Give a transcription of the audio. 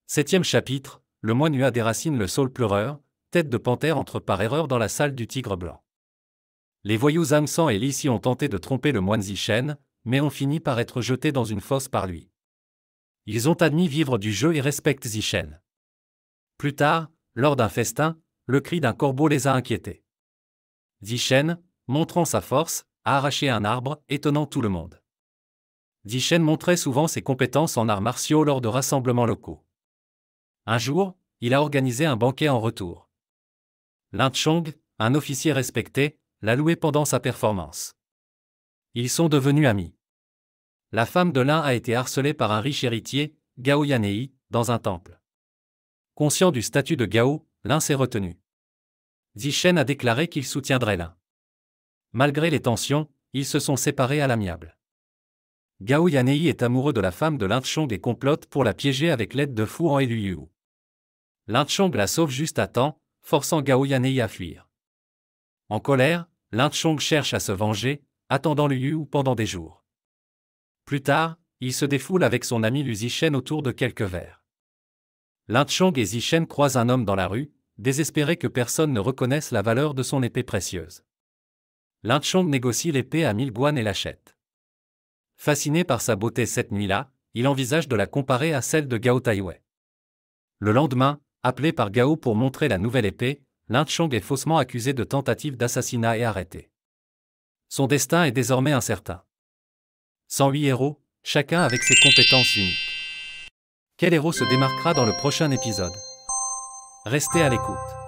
Septième chapitre, le moine Hua déracine le saule pleureur, tête de panthère entre par erreur dans la salle du tigre blanc. Les voyous Zhang et Li Si ont tenté de tromper le moine Zishen, mais ont fini par être jetés dans une fosse par lui. Ils ont admis vivre du jeu et respectent Zishen. Plus tard, lors d'un festin, le cri d'un corbeau les a inquiétés. Zishen, montrant sa force, a arraché un arbre, étonnant tout le monde. Zishen montrait souvent ses compétences en arts martiaux lors de rassemblements locaux. Un jour, il a organisé un banquet en retour. Lin Chong, un officier respecté, l'a loué pendant sa performance. Ils sont devenus amis. La femme de Lin a été harcelée par un riche héritier, Gao Yanei, dans un temple. Conscient du statut de Gao, Lin s'est retenu. Zishen a déclaré qu'il soutiendrait Lin. Malgré les tensions, ils se sont séparés à l'amiable. Gao Yanei est amoureux de la femme de Lin Chong et complote pour la piéger avec l'aide de Fu Han et Liu Yu. Lin Chong la sauve juste à temps, forçant Gao Yanei à fuir. En colère, Lin Chong cherche à se venger, attendant Liu Yu pendant des jours. Plus tard, il se défoule avec son ami Lu Zishen autour de quelques verres. Lin Chong et Zishen croisent un homme dans la rue, désespérés que personne ne reconnaisse la valeur de son épée précieuse. Lin Chong négocie l'épée à 1000 guan et l'achète. Fasciné par sa beauté cette nuit-là, il envisage de la comparer à celle de Gao Taiwei. Le lendemain, appelé par Gao pour montrer la nouvelle épée, Lin Chong est faussement accusé de tentative d'assassinat et arrêté. Son destin est désormais incertain. 108 héros, chacun avec ses compétences uniques. Quel héros se démarquera dans le prochain épisode? Restez à l'écoute.